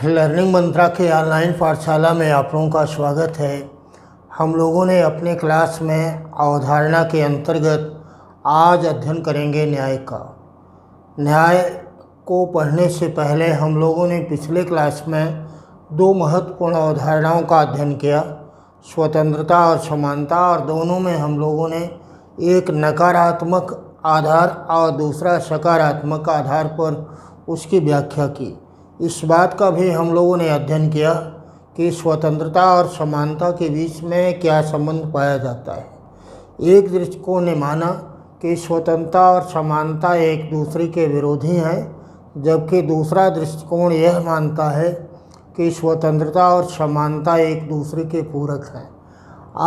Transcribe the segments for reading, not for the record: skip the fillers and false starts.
Learning मंत्रा के online पाठशाला में आप लोगों का स्वागत है। हम लोगों ने अपने क्लास में अवधारणा के अंतर्गत आज अध्ययन करेंगे न्याय का। न्याय को पढ़ने से पहले हम लोगों ने पिछले क्लास में दो महत्वपूर्ण अवधारणाओं का अध्ययन किया, स्वतंत्रता और समानता, और दोनों में हम लोगों ने एक नकारात्मक आधार और दूसरा सकारात्मक आधार पर उसकी व्याख्या की। इस बात का भी हम लोगों ने अध्ययन किया कि स्वतंत्रता और समानता के बीच में क्या संबंध पाया जाता है। एक दृष्टिकोण ने माना कि स्वतंत्रता और समानता एक दूसरे के विरोधी हैं, जबकि दूसरा दृष्टिकोण यह मानता है कि स्वतंत्रता और समानता एक दूसरे के पूरक हैं।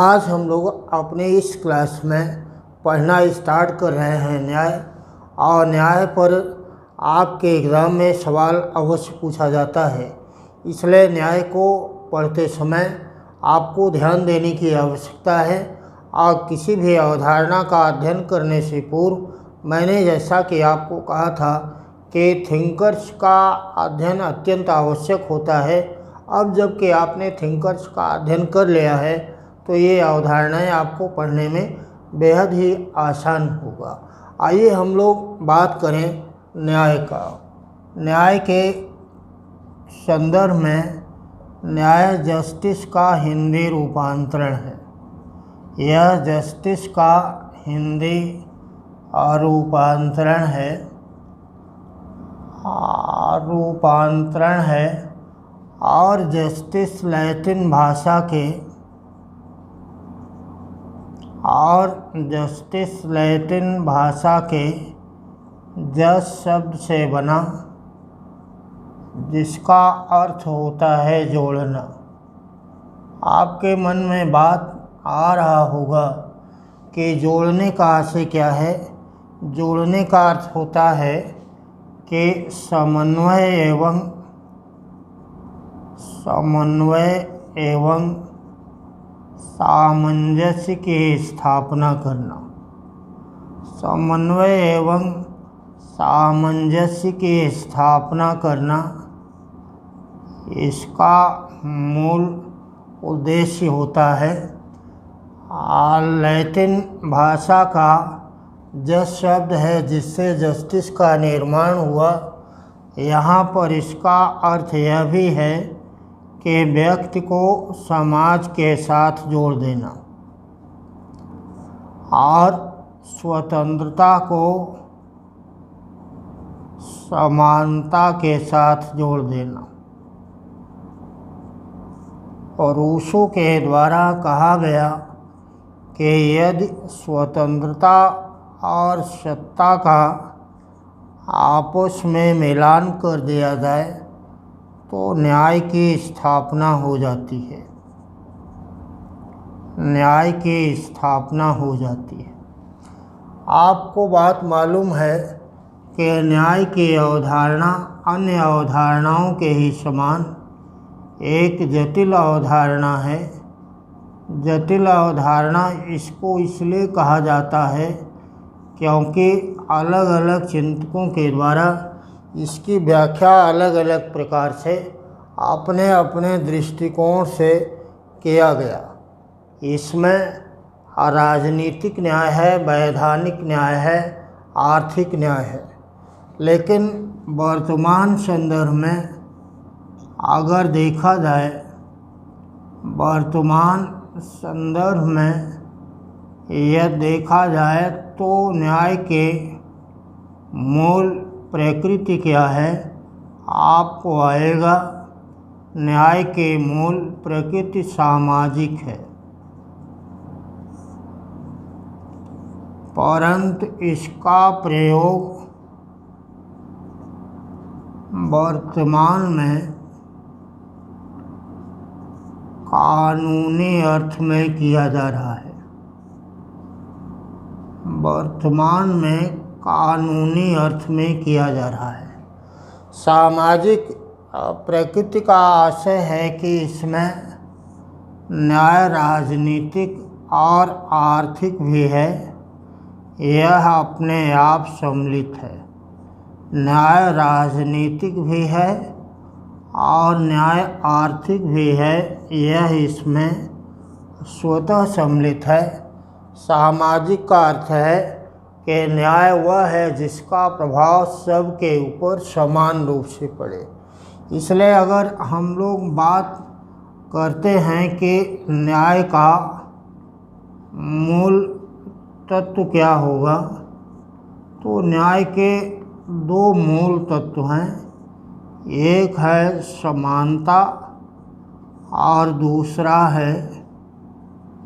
आज हम लोग अपने इस क्लास में पढ़ना स्टार्ट कर रहे हैं न्याय, और न्याय पर आपके एग्ज़ाम में सवाल अवश्य पूछा जाता है। इसलिए न्याय को पढ़ते समय आपको ध्यान देने की आवश्यकता है। और किसी भी अवधारणा का अध्ययन करने से पूर्व मैंने जैसा कि आपको कहा था कि थिंकर्स का अध्ययन अत्यंत आवश्यक होता है। अब जबकि आपने थिंकर्स का अध्ययन कर लिया है तो ये अवधारणाएं आपको पढ़ने में बेहद ही आसान होगा। आइए हम लोग बात करें न्याय का। न्याय के संदर्भ में न्याय जस्टिस का हिंदी रूपांतरण है। यह जस्टिस का हिंदी रूपांतरण है और जस्टिस लैटिन भाषा के जस शब्द से बना, जिसका अर्थ होता है जोड़ना। आपके मन में बात आ रहा होगा कि जोड़ने का अर्थ क्या है। जोड़ने का अर्थ होता है कि समन्वय एवं सामंजस्य की स्थापना करना। समन्वय एवं सामंजस्य की स्थापना करना इसका मूल उद्देश्य होता है। लैटिन भाषा का जस शब्द है जिससे जस्टिस का निर्माण हुआ। यहाँ पर इसका अर्थ यह भी है कि व्यक्ति को समाज के साथ जोड़ देना और स्वतंत्रता को समानता के साथ जोड़ देना। और रूसो के द्वारा कहा गया कि यदि स्वतंत्रता और सत्ता का आपस में मिलान कर दिया जाए तो न्याय की स्थापना हो जाती है। न्याय की स्थापना हो जाती है। आपको बात मालूम है कि न्याय की अवधारणा अन्य अवधारणाओं के ही समान एक जटिल अवधारणा है। जटिल अवधारणा इसको इसलिए कहा जाता है क्योंकि अलग अलग चिंतकों के द्वारा इसकी व्याख्या अलग अलग प्रकार से अपने अपने दृष्टिकोण से किया गया। इसमें राजनीतिक न्याय है, वैधानिक न्याय है, आर्थिक न्याय है। लेकिन वर्तमान संदर्भ में अगर देखा जाए, वर्तमान संदर्भ में यह देखा जाए तो न्याय के मूल प्रकृति क्या है, आपको आएगा न्याय के मूल प्रकृति सामाजिक है, परंतु इसका प्रयोग वर्तमान में कानूनी अर्थ में किया जा रहा है। वर्तमान में कानूनी अर्थ में किया जा रहा है। सामाजिक प्रकृति का आशय है कि इसमें न्याय राजनीतिक और आर्थिक भी है। यह अपने आप सम्मिलित है। न्याय राजनीतिक भी है और न्याय आर्थिक भी है, यह इसमें स्वतः सम्मिलित है। सामाजिक का अर्थ है कि न्याय वह है जिसका प्रभाव सबके ऊपर समान रूप से पड़े। इसलिए अगर हम लोग बात करते हैं कि न्याय का मूल तत्व क्या होगा, तो न्याय के दो मूल तत्व हैं। एक है समानता और दूसरा है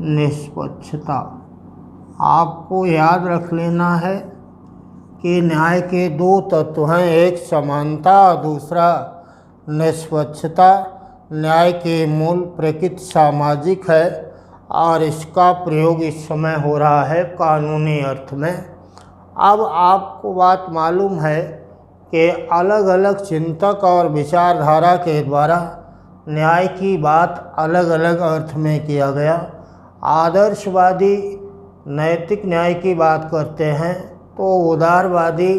निष्पक्षता। आपको याद रख लेना है कि न्याय के दो तत्व हैं, एक समानता और दूसरा निष्पक्षता। न्याय के मूल प्रकृति सामाजिक है और इसका प्रयोग इस समय हो रहा है कानूनी अर्थ में। अब आपको बात मालूम है कि अलग अलग चिंतक और विचारधारा के द्वारा न्याय की बात अलग अलग अर्थ में किया गया। आदर्शवादी नैतिक न्याय की बात करते हैं, तो उदारवादी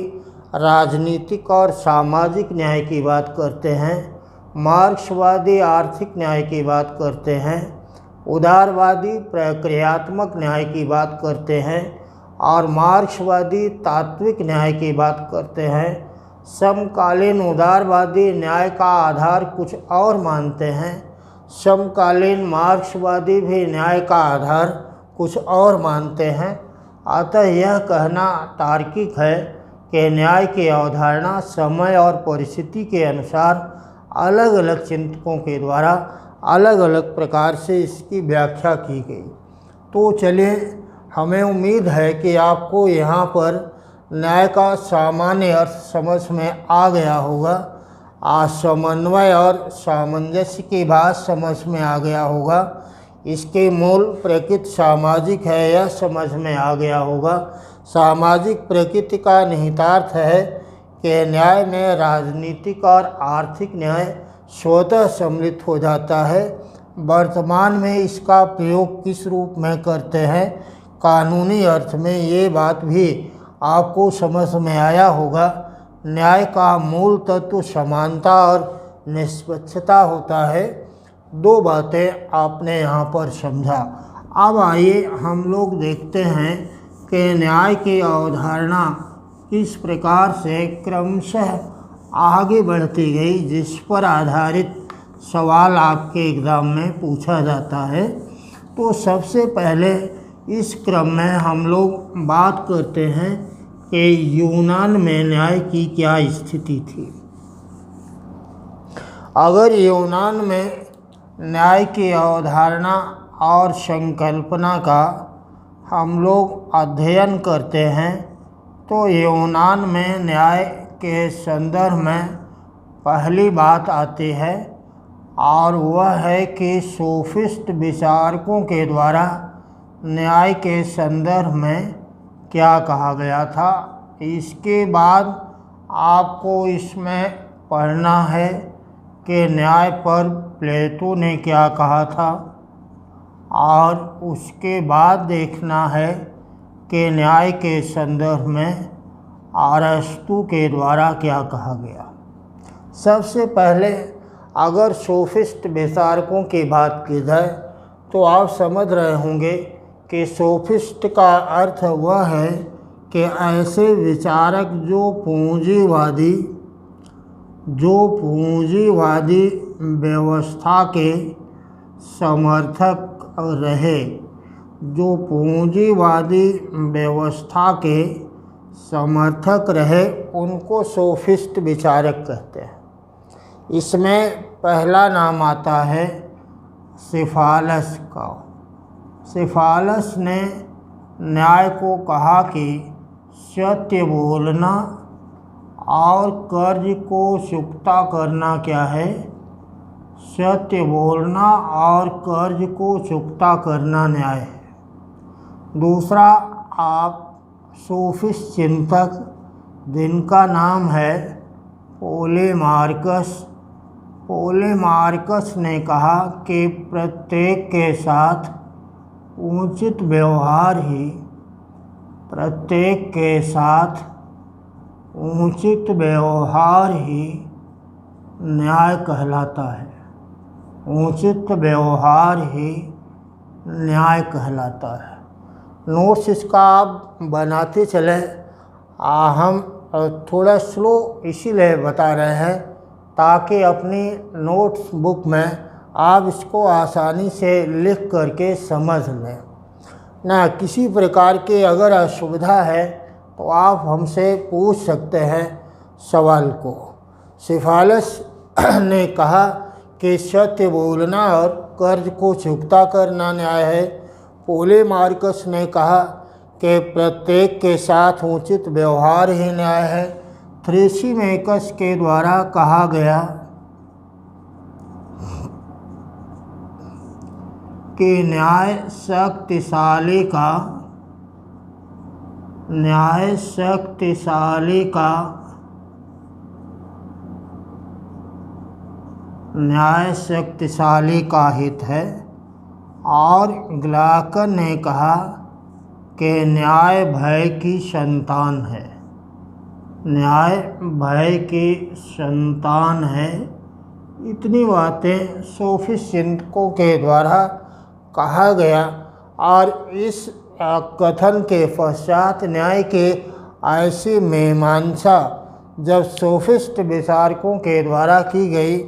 राजनीतिक और सामाजिक न्याय की बात करते हैं। मार्क्सवादी आर्थिक न्याय की बात करते हैं। उदारवादी प्रक्रियात्मक न्याय की बात करते हैं और मार्क्सवादी तात्विक न्याय की बात करते हैं। समकालीन उदारवादी न्याय का आधार कुछ और मानते हैं। समकालीन मार्क्सवादी भी न्याय का आधार कुछ और मानते हैं। अतः यह कहना तार्किक है कि न्याय की अवधारणा समय और परिस्थिति के अनुसार अलग अलग चिंतकों के द्वारा अलग अलग प्रकार से इसकी व्याख्या की गई। तो चलिए, हमें उम्मीद है कि आपको यहाँ पर न्याय का सामान्य अर्थ समझ में आ गया होगा। समन्वय और सामंजस्य की बात समझ में आ गया होगा। इसके मूल प्रकृति सामाजिक है, यह समझ में आ गया होगा। सामाजिक प्रकृति का निहितार्थ है कि न्याय में राजनीतिक और आर्थिक न्याय स्वतः सम्मिलित हो जाता है। वर्तमान में इसका प्रयोग किस रूप में करते हैं कानूनी अर्थ में, ये बात भी आपको समझ में आया होगा। न्याय का मूल तत्व समानता और निष्पक्षता होता है। दो बातें आपने यहाँ पर समझा। अब आइए हम लोग देखते हैं कि न्याय की अवधारणा किस प्रकार से क्रमशः आगे बढ़ती गई, जिस पर आधारित सवाल आपके एग्ज़ाम में पूछा जाता है। तो सबसे पहले इस क्रम में हम लोग बात करते हैं कि यूनान में न्याय की क्या स्थिति थी। अगर यूनान में न्याय की अवधारणा और संकल्पना का हम लोग अध्ययन करते हैं, तो यूनान में न्याय के संदर्भ में पहली बात आती है और वह है कि सोफिस्ट विचारकों के द्वारा न्याय के संदर्भ में क्या कहा गया था। इसके बाद आपको इसमें पढ़ना है कि न्याय पर प्लेटो ने क्या कहा था और उसके बाद देखना है कि न्याय के संदर्भ में अरस्तु के द्वारा क्या कहा गया। सबसे पहले अगर सोफिस्ट विचारकों की बात की जाए तो आप समझ रहे होंगे कि सोफिस्ट का अर्थ वह है कि ऐसे विचारक जो पूंजीवादी व्यवस्था के समर्थक रहे, जो पूंजीवादी व्यवस्था के समर्थक रहे, उनको सोफिस्ट विचारक कहते हैं। इसमें पहला नाम आता है सिफालस का। सिफालस ने न्याय को कहा कि सत्य बोलना और कर्ज को चुकता करना क्या है? सत्य बोलना और कर्ज को चुकता करना न्याय है। दूसरा, आप सोफिस्ट चिंतक जिनका नाम है पोलेमार्कस ने कहा कि प्रत्येक के साथ उचित व्यवहार ही न्याय कहलाता है। उचित व्यवहार ही न्याय कहलाता है। नोट्स इसका आप बनाते चले। हम थोड़ा स्लो इसीलिए बता रहे हैं ताकि अपनी नोट्स बुक में आप इसको आसानी से लिख करके समझ लें ना। किसी प्रकार की अगर असुविधा है तो आप हमसे पूछ सकते हैं सवाल को। सिफालस ने कहा कि सत्य बोलना और कर्ज को चुकता करना न्याय है। पोलेमार्कस ने कहा कि प्रत्येक के साथ उचित व्यवहार ही न्याय है। थ्रेसीमेकस के द्वारा कहा गया कि न्याय शक्तिशाली का हित है। और ग्लाकन ने कहा कि न्याय भय की संतान है। न्याय भय की संतान है। इतनी बातें सोफिस्ट चिंतकों के द्वारा कहा गया। और इस कथन के पश्चात न्याय के ऐसी मीमांसा जब सोफिस्ट विचारकों के द्वारा की गई,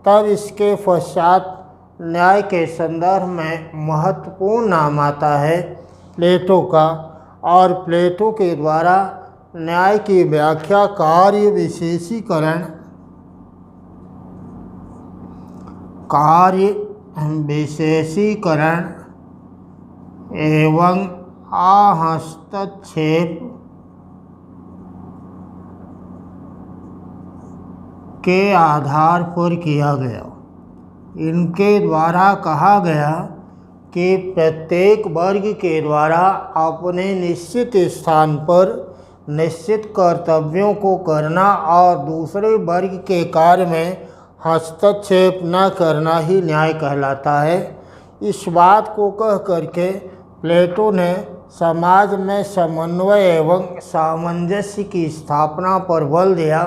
तब इसके पश्चात न्याय के संदर्भ में महत्वपूर्ण नाम आता है प्लेटो का। और प्लेटो के द्वारा न्याय की व्याख्या कार्य विशेषीकरण एवं हस्तक्षेप के आधार पर किया गया। इनके द्वारा कहा गया कि प्रत्येक वर्ग के द्वारा अपने निश्चित स्थान पर निश्चित कर्तव्यों को करना और दूसरे वर्ग के कार्य में हस्तक्षेप न करना ही न्याय कहलाता है। इस बात को कह करके प्लेटो ने समाज में समन्वय एवं सामंजस्य की स्थापना पर बल दिया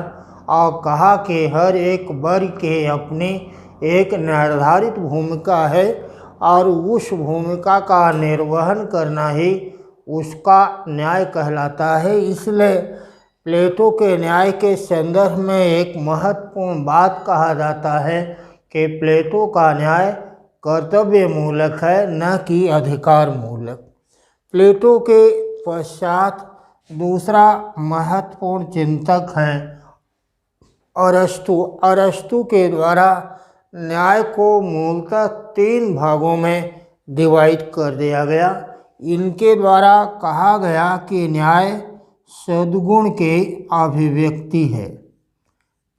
और कहा कि हर एक वर्ग के अपनी एक निर्धारित भूमिका है और उस भूमिका का निर्वहन करना ही उसका न्याय कहलाता है। इसलिए प्लेटो के न्याय के संदर्भ में एक महत्वपूर्ण बात कहा जाता है कि प्लेटो का न्याय कर्तव्य मूलक है, न कि अधिकार मूलक। प्लेटो के पश्चात दूसरा महत्वपूर्ण चिंतक है अरस्तु। अरस्तु के द्वारा न्याय को मूलतः 3 भागों में डिवाइड कर दिया गया। इनके द्वारा कहा गया कि न्याय सद्गुण की अभिव्यक्ति है।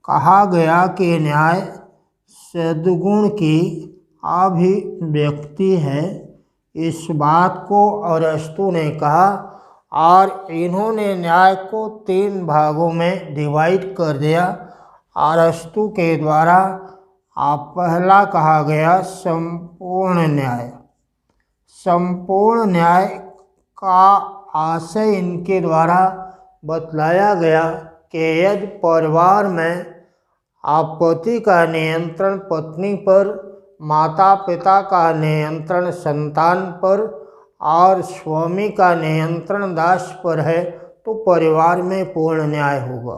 कहा गया कि न्याय सद्गुण की अभिव्यक्ति है। इस बात को अरस्तु ने कहा और इन्होंने न्याय को 3 भागों में डिवाइड कर दिया। अरस्तु के द्वारा पहला कहा गया संपूर्ण न्याय। संपूर्ण न्याय का आशय इनके द्वारा बतलाया गया कि यदि परिवार में पति का नियंत्रण पत्नी पर, माता पिता का नियंत्रण संतान पर और स्वामी का नियंत्रण दास पर है तो परिवार में पूर्ण न्याय होगा।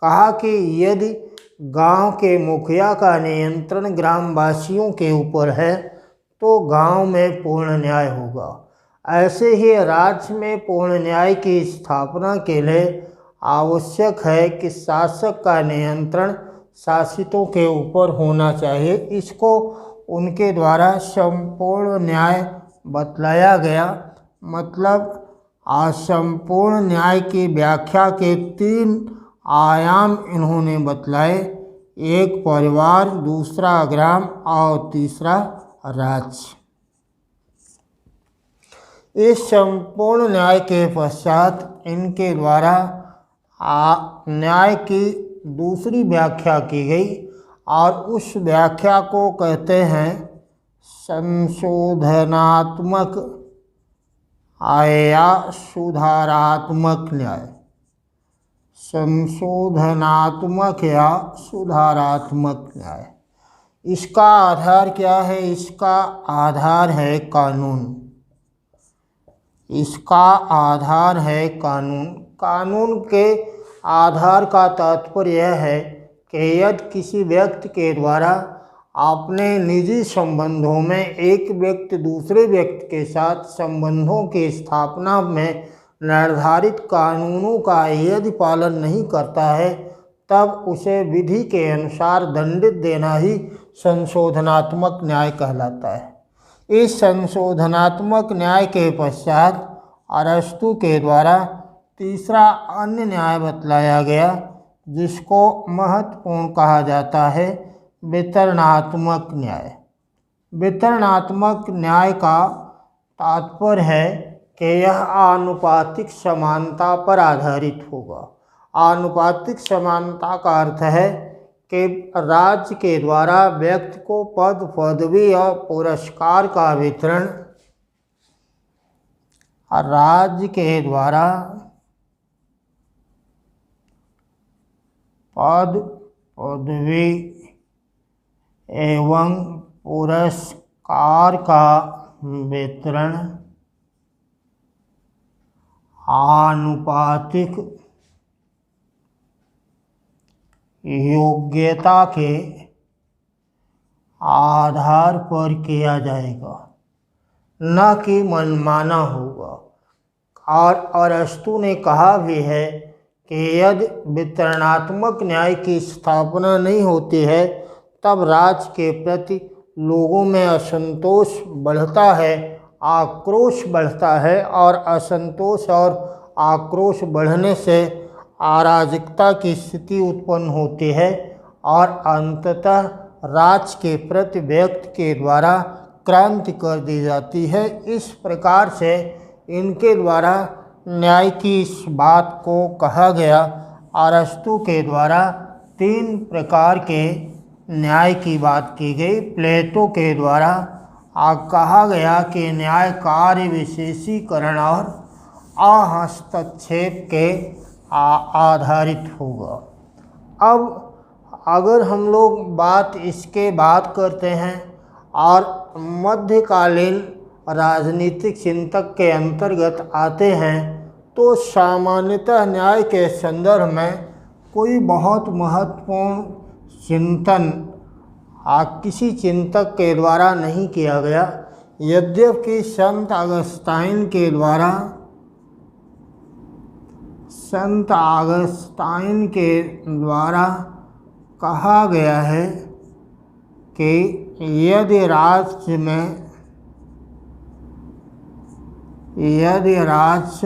कहा कि यदि गांव के मुखिया का नियंत्रण ग्रामवासियों के ऊपर है तो गांव में पूर्ण न्याय होगा। ऐसे ही राज्य में पूर्ण न्याय की स्थापना के लिए आवश्यक है कि शासक का नियंत्रण शासितों के ऊपर होना चाहिए। इसको उनके द्वारा संपूर्ण न्याय बतलाया गया। मतलब असंपूर्ण न्याय की व्याख्या के 3 आयाम इन्होंने बतलाए। एक परिवार, दूसरा ग्राम और तीसरा राज्य। इस संपूर्ण न्याय के पश्चात इनके द्वारा न्याय की दूसरी व्याख्या की गई और उस व्याख्या को कहते हैं संशोधनात्मक या सुधारात्मक न्याय। संशोधनात्मक या सुधारात्मक न्याय। इसका आधार क्या है? इसका आधार है कानून। इसका आधार है कानून। कानून के आधार का तात्पर्य यह है कि यदि किसी व्यक्ति के द्वारा अपने निजी संबंधों में एक व्यक्ति दूसरे व्यक्ति के साथ संबंधों की स्थापना में निर्धारित कानूनों का यदि पालन नहीं करता है, तब उसे विधि के अनुसार दंडित देना ही संशोधनात्मक न्याय कहलाता है। इस संशोधनात्मक न्याय के पश्चात अरस्तु के द्वारा तीसरा अन्य न्याय बतलाया गया, जिसको महत्वपूर्ण कहा जाता है वितरणात्मक न्याय। वितरणात्मक न्याय का तात्पर्य है कि यह आनुपातिक समानता पर आधारित होगा। आनुपातिक समानता का अर्थ है कि राज्य के द्वारा व्यक्ति को पद, पदवी और पुरस्कार का वितरण राज्य के द्वारा पद, पदवी एवं पुरस्कार का वितरण आनुपातिक योग्यता के आधार पर किया जाएगा, न कि मनमाना होगा। और अरस्तु ने कहा भी है कि यदि वितरणात्मक न्याय की स्थापना नहीं होती है, तब राज्य के प्रति लोगों में असंतोष बढ़ता है, आक्रोश बढ़ता है, और असंतोष और आक्रोश बढ़ने से अराजकता की स्थिति उत्पन्न होती है और अंततः राज्य के प्रति व्यक्ति के द्वारा क्रांति कर दी जाती है। इस प्रकार से इनके द्वारा न्याय की इस बात को कहा गया। अरस्तु के द्वारा 3 प्रकार के न्याय की बात की गई। प्लेटो के द्वारा कहा गया कि न्याय कार्य विशेषीकरण और अहस्तक्षेप के आधारित होगा। अब अगर हम लोग इसके बात करते हैं और मध्यकालीन राजनीतिक चिंतक के अंतर्गत आते हैं, तो सामान्यतः न्याय के संदर्भ में कोई बहुत महत्वपूर्ण चिंतन किसी चिंतक के द्वारा नहीं किया गया। यद्यपि संत अगस्ताइन के द्वारा कहा गया है कि यदि राज्य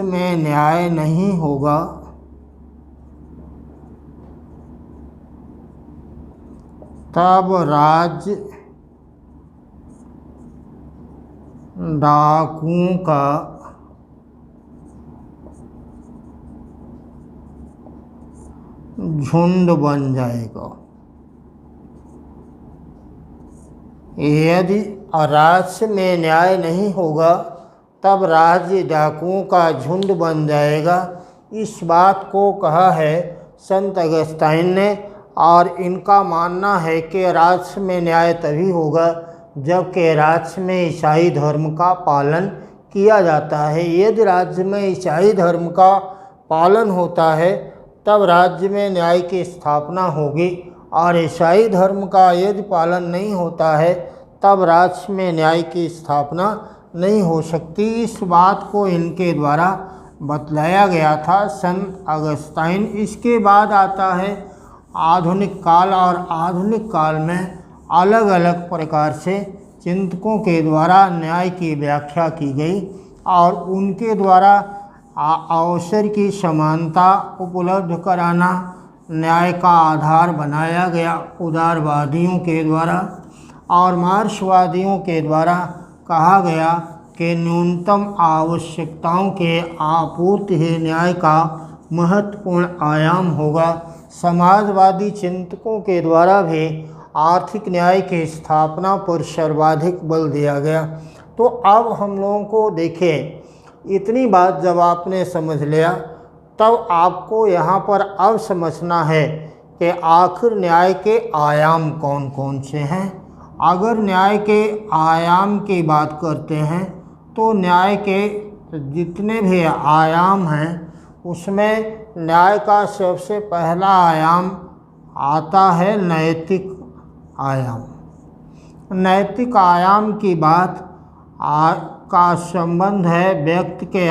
में न्याय नहीं होगा, तब राज्य डाकुओं का झुंड बन जाएगा। यदि राज्य में न्याय नहीं होगा, तब राज्य डाकुओं का झुंड बन जाएगा। इस बात को कहा है संत अगस्ताइन ने, और इनका मानना है कि राज्य में न्याय तभी होगा जबकि राज्य में ईसाई धर्म का पालन किया जाता है। यदि राज्य में ईसाई धर्म का पालन होता है, तब राज्य में न्याय की स्थापना होगी, और ईसाई धर्म का यदि पालन नहीं होता है, तब राज्य में न्याय की स्थापना नहीं हो सकती। इस बात को इनके द्वारा बतलाया गया था संत अगस्ताइन। इसके बाद आता है आधुनिक काल, और आधुनिक काल में अलग अलग प्रकार से चिंतकों के द्वारा न्याय की व्याख्या की गई, और उनके द्वारा अवसर की समानता उपलब्ध कराना न्याय का आधार बनाया गया उदारवादियों के द्वारा। और मार्क्सवादियों के द्वारा कहा गया कि न्यूनतम आवश्यकताओं के आपूर्ति ही न्याय का महत्वपूर्ण आयाम होगा। समाजवादी चिंतकों के द्वारा भी आर्थिक न्याय की स्थापना पर सर्वाधिक बल दिया गया। तो अब हम लोगों को देखिए, इतनी बात जब आपने समझ लिया, तब आपको यहाँ पर अब समझना है कि आखिर न्याय के आयाम कौन कौन से हैं। अगर न्याय के आयाम की बात करते हैं तो न्याय के जितने भी आयाम हैं उसमें न्याय का सबसे पहला आयाम आता है नैतिक आयाम। नैतिक आयाम की बात का संबंध है व्यक्ति के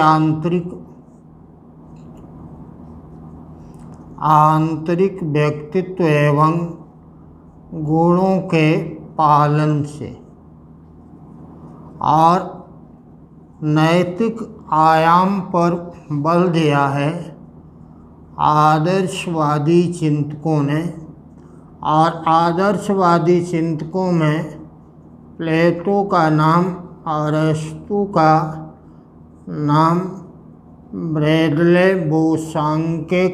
आंतरिक व्यक्तित्व एवं गुणों के पालन से। और नैतिक आयाम पर बल दिया है आदर्शवादी चिंतकों ने। और आदर्शवादी चिंतकों में प्लेटो का नाम, अरस्तु का नाम, ब्रैडले बोसांके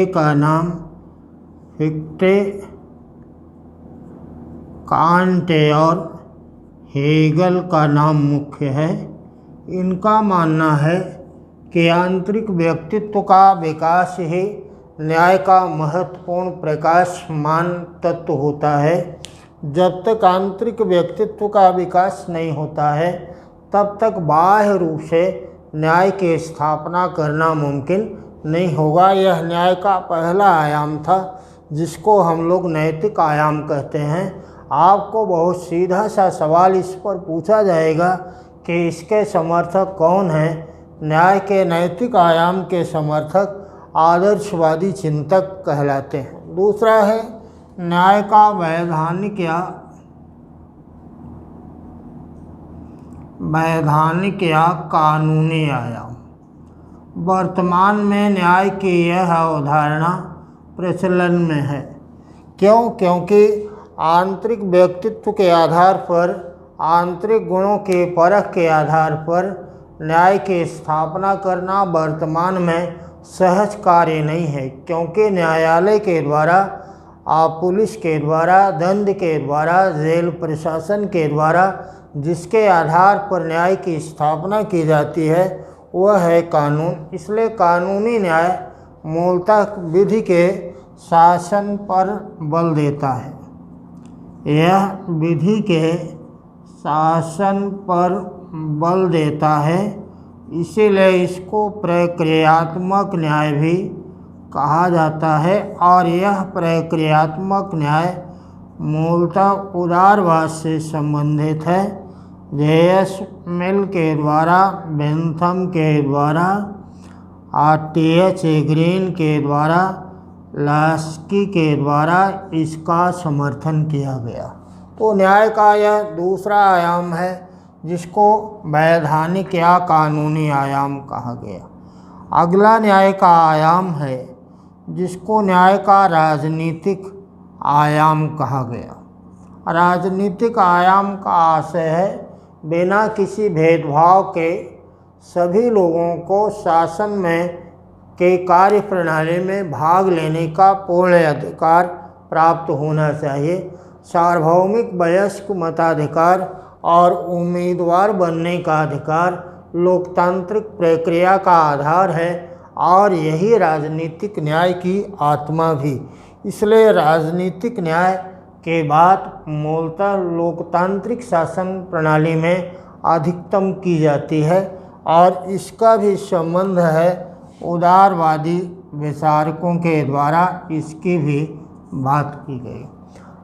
का नाम, फिक्टे, कांटे और हेगल का नाम मुख्य है। इनका मानना है कि आंतरिक व्यक्तित्व का विकास ही न्याय का महत्वपूर्ण प्रकाशमान तत्व होता है। जब तक आंतरिक व्यक्तित्व का विकास नहीं होता है तब तक बाह्य रूप से न्याय की स्थापना करना मुमकिन नहीं होगा। यह न्याय का पहला आयाम था जिसको हम लोग नैतिक आयाम कहते हैं। आपको बहुत सीधा सा सवाल इस पर पूछा जाएगा कि इसके समर्थक कौन हैं। न्याय के नैतिक आयाम के समर्थक आदर्शवादी चिंतक कहलाते हैं। दूसरा है न्याय का वैधानिक या कानूनी आयाम। वर्तमान में न्याय की यह अवधारणा प्रचलन में है। क्यों? क्योंकि आंतरिक व्यक्तित्व के आधार पर, आंतरिक गुणों के परख के आधार पर न्याय की स्थापना करना वर्तमान में सहज कार्य नहीं है। क्योंकि न्यायालय के द्वारा, पुलिस के द्वारा, दंड के द्वारा, जेल प्रशासन के द्वारा जिसके आधार पर न्याय की स्थापना की जाती है वह है कानून। इसलिए कानूनी न्याय मूलतः विधि के शासन पर बल देता है। यह विधि के शासन पर बल देता है, इसीलिए इसको प्रक्रियात्मक न्याय भी कहा जाता है। और यह प्रक्रियात्मक न्याय मूलतः उदारवाद से संबंधित है। जे.एस. मिल के द्वारा, बेंथम के द्वारा, टी.एच. ग्रीन के द्वारा, लास्की के द्वारा इसका समर्थन किया गया। तो न्याय का यह दूसरा आयाम है जिसको वैधानिक या कानूनी आयाम कहा गया। अगला न्याय का आयाम है जिसको न्याय का राजनीतिक आयाम कहा गया। राजनीतिक आयाम का आशय है बिना किसी भेदभाव के सभी लोगों को शासन में के कार्य प्रणाली में भाग लेने का पूर्ण अधिकार प्राप्त होना चाहिए। सार्वभौमिक वयस्क मताधिकार और उम्मीदवार बनने का अधिकार लोकतांत्रिक प्रक्रिया का आधार है और यही राजनीतिक न्याय की आत्मा भी। इसलिए राजनीतिक न्याय के बाद मूलतः लोकतांत्रिक शासन प्रणाली में अधिकतम की जाती है और इसका भी संबंध है उदारवादी विचारकों के द्वारा इसकी भी बात की गई।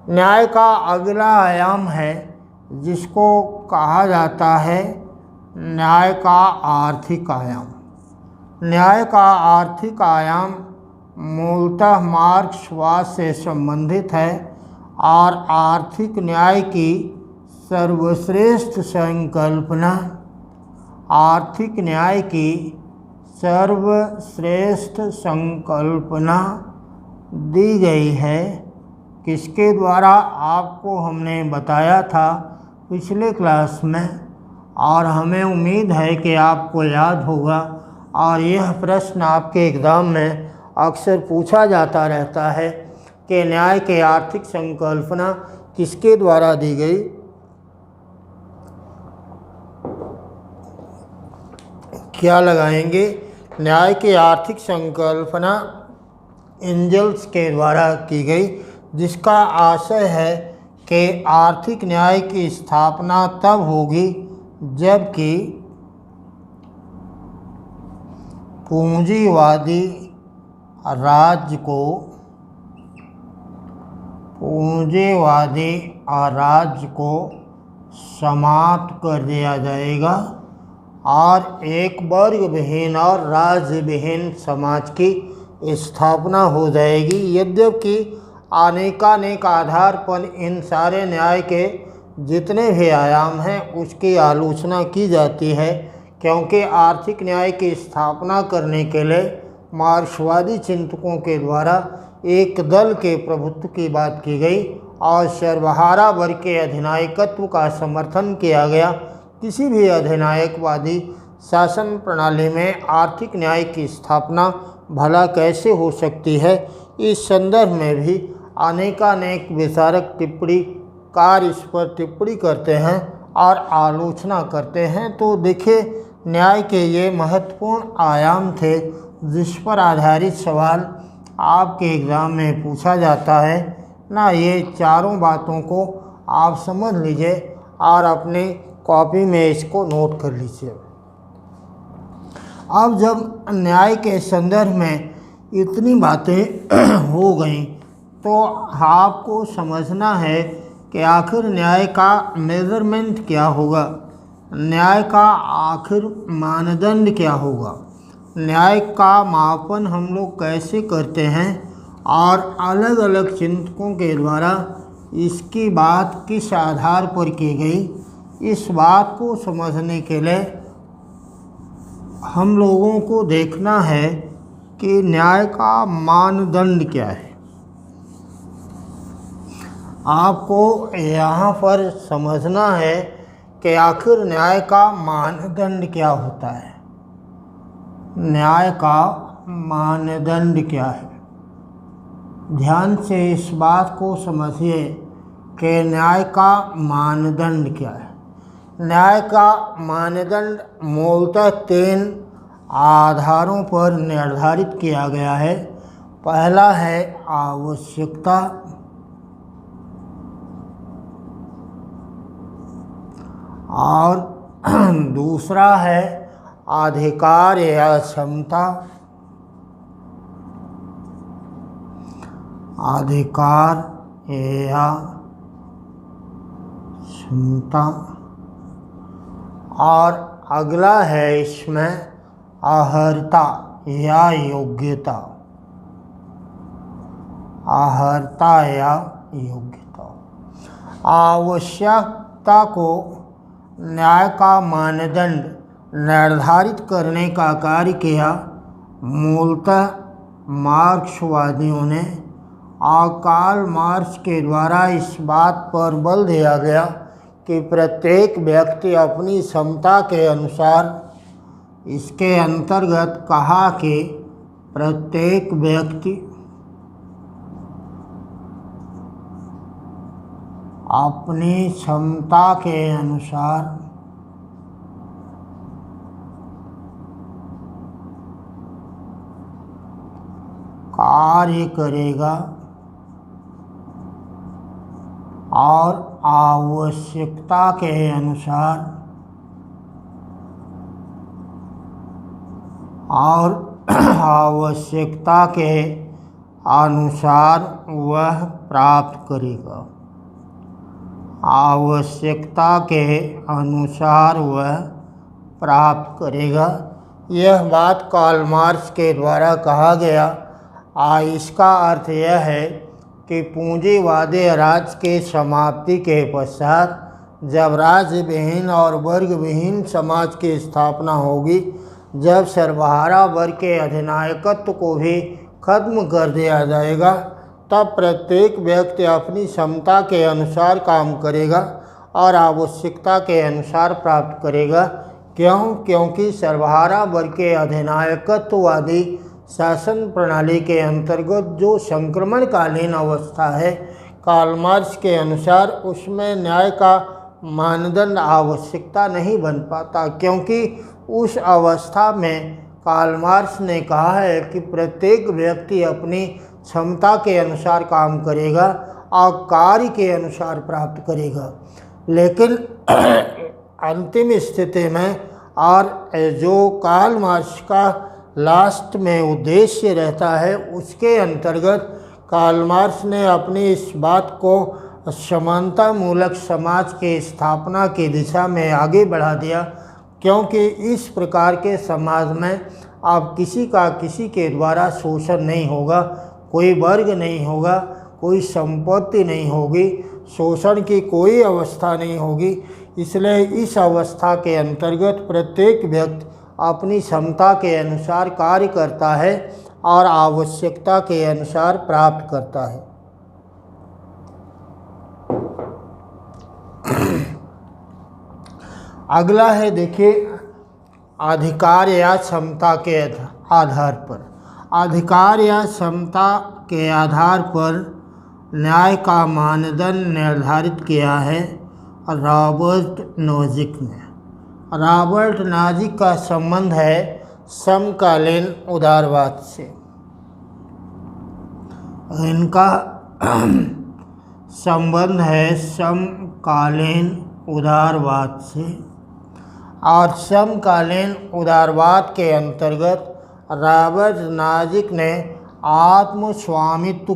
न्याय का अगला आयाम है जिसको कहा जाता है न्याय का आर्थिक आयाम। न्याय का आर्थिक आयाम मूलतः मार्क्सवाद से संबंधित है और आर्थिक न्याय की सर्वश्रेष्ठ संकल्पना, आर्थिक न्याय की सर्वश्रेष्ठ संकल्पना दी गई है। किसके द्वारा? आपको हमने बताया था पिछले क्लास में और हमें उम्मीद है कि आपको याद होगा। और यह प्रश्न आपके एग्ज़ाम में अक्सर पूछा जाता रहता है कि न्याय के आर्थिक संकल्पना किसके द्वारा दी गई? क्या लगाएंगे? न्याय की आर्थिक संकल्पना एंजल्स के द्वारा की गई, जिसका आशय है कि आर्थिक न्याय की स्थापना तब होगी जबकि पूंजीवादी राज्य को समाप्त कर दिया जाएगा और एक वर्ग विहीन और राज्य विहीन समाज की स्थापना हो जाएगी। यद्यपि अनेकानेक आधार पर इन सारे न्याय के जितने भी आयाम हैं उसकी आलोचना की जाती है, क्योंकि आर्थिक न्याय की स्थापना करने के लिए मार्क्सवादी चिंतकों के द्वारा एक दल के प्रभुत्व की बात की गई और सर्वहारा वर्ग के अधिनायकत्व का समर्थन किया गया। किसी भी अधिनायकवादी शासन प्रणाली में आर्थिक न्याय की स्थापना भला कैसे हो सकती है? इस संदर्भ में भी अनेकानेक विचारक टिप्पणीकार इस पर टिप्पणी करते हैं और आलोचना करते हैं। तो देखिए, न्याय के ये महत्वपूर्ण आयाम थे जिस पर आधारित सवाल आपके एग्ज़ाम में पूछा जाता है ना। ये चारों बातों को आप समझ लीजिए और अपनी कॉपी में इसको नोट कर लीजिए। अब जब न्याय के संदर्भ में इतनी बातें हो गई तो आपको समझना है कि आखिर न्याय का मेजरमेंट क्या होगा, न्याय का आखिर मानदंड क्या होगा, न्याय का मापन हम लोग कैसे करते हैं और अलग अलग चिंतकों के द्वारा इसकी बात किस आधार पर की गई। इस बात को समझने के लिए हम लोगों को देखना है कि न्याय का मानदंड क्या है। आपको यहाँ पर समझना है कि आखिर न्याय का मानदंड क्या होता है। न्याय का मानदंड क्या है? ध्यान से इस बात को समझिए कि न्याय का मानदंड क्या है। न्याय का मानदंड मूलतः 3 आधारों पर निर्धारित किया गया है। पहला है आवश्यकता, और दूसरा है अधिकार या क्षमता, अधिकार या क्षमता, और अगला है इसमें अर्हता या योग्यता, अर्हता या योग्यता। आवश्यकता को न्याय का मानदंड निर्धारित करने का कार्य किया मूलतः मार्क्सवादियों ने, और कार्ल मार्क्स के द्वारा इस बात पर बल दिया गया कि प्रत्येक व्यक्ति अपनी क्षमता के अनुसार, इसके अंतर्गत कहा कि प्रत्येक व्यक्ति अपनी क्षमता के अनुसार कार्य करेगा और आवश्यकता के अनुसार वह प्राप्त करेगा। आवश्यकता के अनुसार वह प्राप्त करेगा। यह बात कार्ल मार्क्स के द्वारा कहा गया। इसका अर्थ यह है कि पूंजीवादी राज्य के समाप्ति के पश्चात जब राज्य विहीन और वर्ग विहीन समाज की स्थापना होगी, जब सर्वहारा वर्ग के अधिनायकत्व को भी खत्म कर दिया जाएगा, तब प्रत्येक व्यक्ति अपनी क्षमता के अनुसार काम करेगा और आवश्यकता के अनुसार प्राप्त करेगा। क्यों? क्योंकि सर्वहारा वर्ग के अधिनायकत्ववादी शासन प्रणाली के अंतर्गत जो संक्रमणकालीन अवस्था है, कार्ल मार्क्स के अनुसार उसमें न्याय का मानदंड आवश्यकता नहीं बन पाता, क्योंकि उस अवस्था में कार्ल मार्क्स ने कहा है कि प्रत्येक व्यक्ति अपनी क्षमता के अनुसार काम करेगा और कार्य के अनुसार प्राप्त करेगा। लेकिन अंतिम स्थिति में और जो कार्ल मार्क्स का लास्ट में उद्देश्य रहता है, उसके अंतर्गत कार्ल मार्क्स ने अपनी इस बात को समानता मूलक समाज की स्थापना की दिशा में आगे बढ़ा दिया, क्योंकि इस प्रकार के समाज में अब किसी का किसी के द्वारा शोषण नहीं होगा, कोई वर्ग नहीं होगा, कोई संपत्ति नहीं होगी, शोषण की कोई अवस्था नहीं होगी। इसलिए इस अवस्था के अंतर्गत प्रत्येक व्यक्ति अपनी क्षमता के अनुसार कार्य करता है और आवश्यकता के अनुसार प्राप्त करता है। अगला है, देखिए, अधिकार या क्षमता के आधार पर। अधिकार या क्षमता के आधार पर न्याय का मानदंड निर्धारित किया है रॉबर्ट नोजिक ने। रॉबर्ट नोजिक का संबंध है समकालीन उदारवाद से। इनका संबंध है समकालीन उदारवाद से, और समकालीन उदारवाद के अंतर्गत रॉबर्ट नोजिक ने आत्मस्वामित्व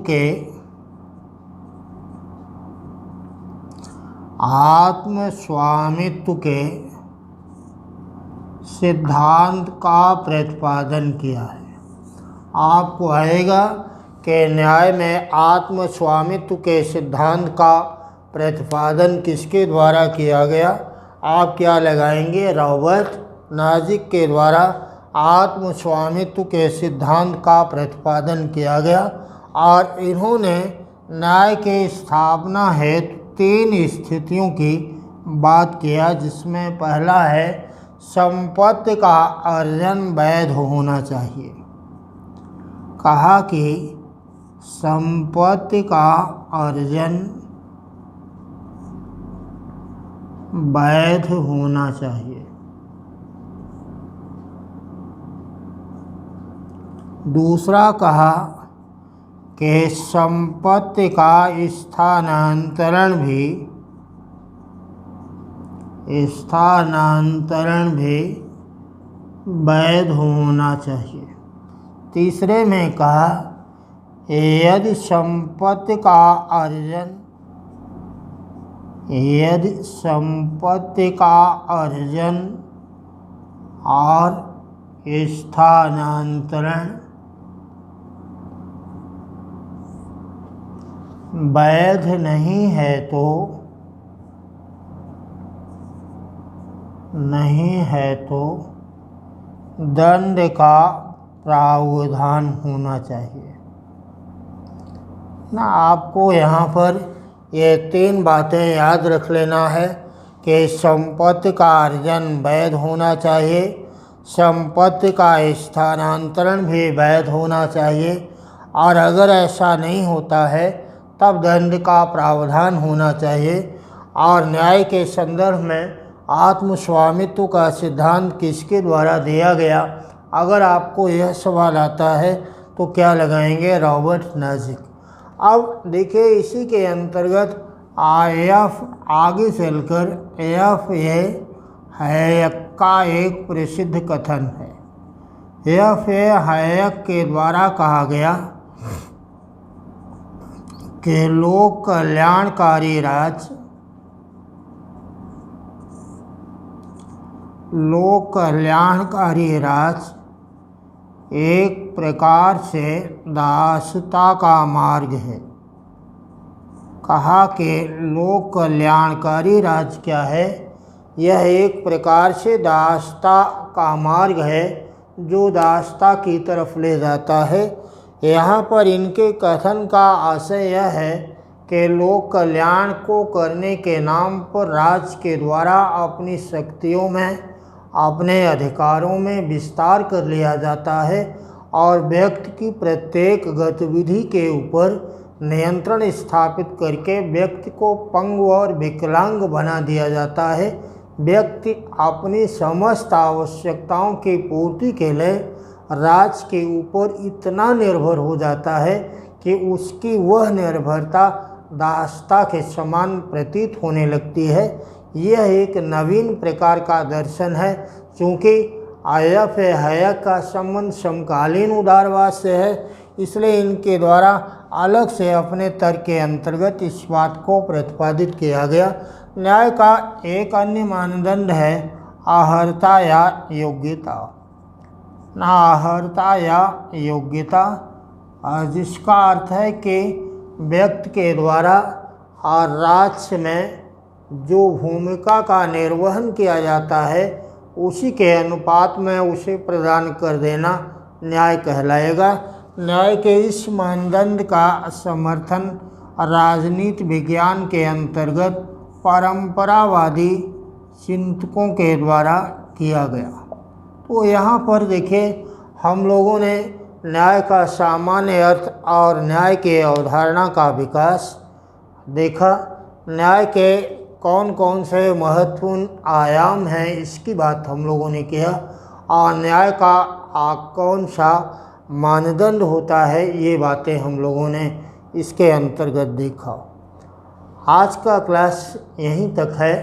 के सिद्धांत का प्रतिपादन किया है। आपको आएगा कि न्याय में आत्मस्वामित्व के सिद्धांत का प्रतिपादन किसके द्वारा किया गया? आप क्या लगाएंगे? रॉबर्ट नोजिक के द्वारा आत्मस्वामित्व के सिद्धांत का प्रतिपादन किया गया। और इन्होंने न्याय के स्थापना हेतु 3 स्थितियों की बात किया, जिसमें पहला है संपत्ति का अर्जन वैध होना चाहिए। कहा कि संपत्ति का अर्जन वैध होना चाहिए। दूसरा कहा कि संपत्ति का स्थानांतरण भी वैध होना चाहिए। तीसरे में कहा यदि संपत्ति का अर्जन और स्थानांतरण वैध नहीं है तो दंड का प्रावधान होना चाहिए ना। आपको यहाँ पर ये 3 बातें याद रख लेना है कि संपत्ति का अर्जन वैध होना चाहिए, संपत्ति का स्थानांतरण भी वैध होना चाहिए, और अगर ऐसा नहीं होता है तब दंड का प्रावधान होना चाहिए। और न्याय के संदर्भ में आत्मस्वामित्व का सिद्धांत किसके द्वारा दिया गया? अगर आपको यह सवाल आता है तो क्या लगाएंगे? Robert Nozick. अब देखिए, इसी के अंतर्गत आगे चलकर ये हैयक का एक प्रसिद्ध कथन है। हैयक के द्वारा कहा गया कि लोक कल्याणकारी राज एक प्रकार से दासता का मार्ग है। कहा कि लोक कल्याणकारी राज क्या है? यह एक प्रकार से दासता का मार्ग है जो दासता की तरफ ले जाता है। यहाँ पर इनके कथन का आशय यह है कि लोक कल्याण को करने के नाम पर राज्य के द्वारा अपनी शक्तियों में, अपने अधिकारों में विस्तार कर लिया जाता है और व्यक्ति की प्रत्येक गतिविधि के ऊपर नियंत्रण स्थापित करके व्यक्ति को पंगु और विकलांग बना दिया जाता है। व्यक्ति अपनी समस्त आवश्यकताओं की पूर्ति के लिए राज्य के ऊपर इतना निर्भर हो जाता है कि उसकी वह निर्भरता दासता के समान प्रतीत होने लगती है। यह एक नवीन प्रकार का दर्शन है। चूँकि आयफ हया का संबंध समकालीन उदारवाद से है, इसलिए इनके द्वारा अलग से अपने तर्क के अंतर्गत इस बात को प्रतिपादित किया गया। न्याय का एक अन्य मानदंड है आहर्ता या योग्यता। आहर्ता या योग्यता, जिसका अर्थ है कि व्यक्ति के द्वारा और राज्य में जो भूमिका का निर्वहन किया जाता है उसी के अनुपात में उसे प्रदान कर देना न्याय कहलाएगा। न्याय के इस मानदंड का समर्थन राजनीति विज्ञान के अंतर्गत परंपरावादी चिंतकों के द्वारा किया गया। तो यहाँ पर देखिए, हम लोगों ने न्याय का सामान्य अर्थ और न्याय के अवधारणा का विकास देखा। न्याय के कौन कौन से महत्वपूर्ण आयाम हैं इसकी बात हम लोगों ने किया, और न्याय का कौन सा मानदंड होता है ये बातें हम लोगों ने इसके अंतर्गत देखा। आज का क्लास यहीं तक है।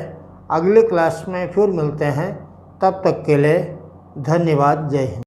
अगले क्लास में फिर मिलते हैं। तब तक के लिए धन्यवाद। जय हिंद।